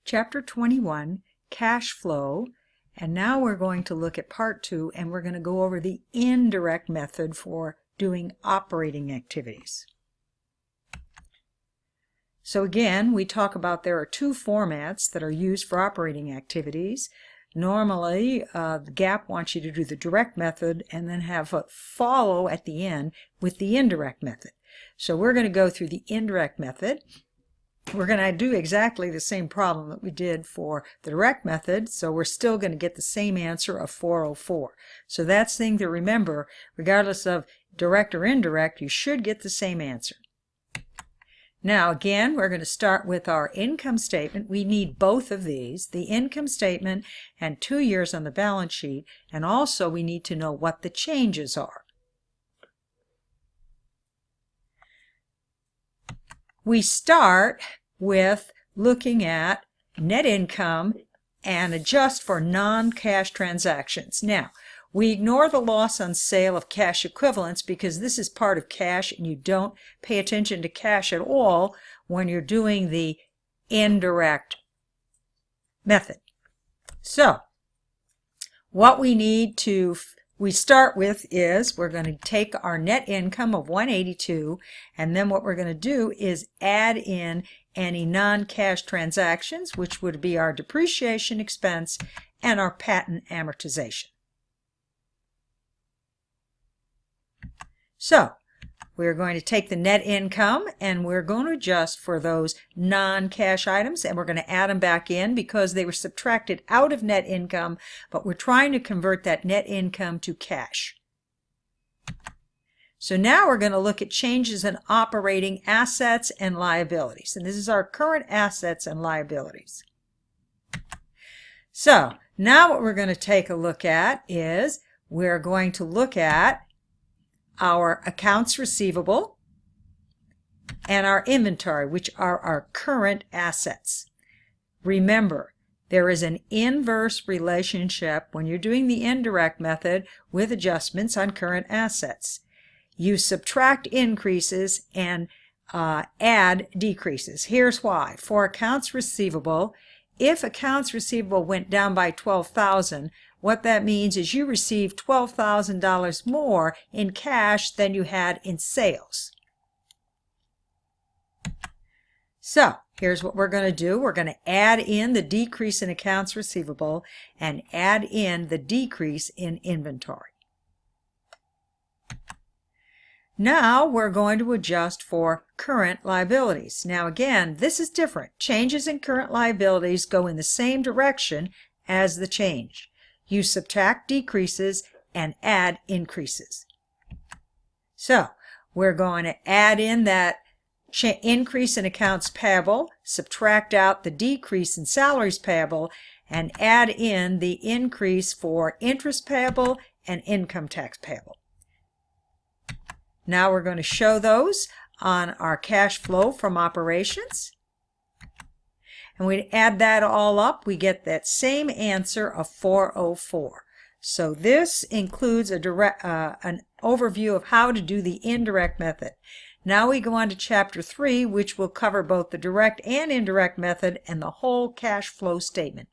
Chapter 21, Cash Flow, and now we're going to look at Part 2 and we're going to go over the indirect method for doing operating activities. So again, we talk about there are two formats that are used for operating activities. Normally, the GAP wants you to do the direct method and then have a follow at the end with the indirect method. So we're going to go through the indirect method. We're going to do exactly the same problem that we did for the direct method, so we're still going to get the same answer of 404. So that's the thing to remember, regardless of direct or indirect, you should get the same answer. Now again, we're going to start with our income statement. We need both of these, the income statement and 2 years on the balance sheet, and also we need to know what the changes are. We start with looking at net income and adjust for non-cash transactions. Now, we ignore the loss on sale of cash equivalents because this is part of cash and you don't pay attention to cash at all when you're doing the indirect method. So, what we start with is we're going to take our net income of 182, and then what we're going to do is add in any non-cash transactions, which would be our depreciation expense and our patent amortization. So we're going to take the net income and we're going to adjust for those non-cash items, and we're going to add them back in because they were subtracted out of net income, but we're trying to convert that net income to cash. So now we're going to look at changes in operating assets and liabilities, and this is our current assets and liabilities. So now what we're going to take a look at is we're going to look at our accounts receivable and our inventory, which are our current assets. Remember, there is an inverse relationship when you're doing the indirect method with adjustments on current assets. You subtract increases and add decreases. Here's why. For accounts receivable, if accounts receivable went down by $12,000, what that means is you received $12,000 more in cash than you had in sales. So here's what we're going to do. We're going to add in the decrease in accounts receivable and add in the decrease in inventory. Now we're going to adjust for current liabilities. Now again, this is different. Changes in current liabilities go in the same direction as the change. You subtract decreases and add increases. So we're going to add in that increase in accounts payable, subtract out the decrease in salaries payable, and add in the increase for interest payable and income tax payable. Now we're going to show those on our cash flow from operations. And we add that all up, we get that same answer of 404. So this includes an overview of how to do the indirect method. Now we go on to Chapter 3, which will cover both the direct and indirect method and the whole cash flow statement.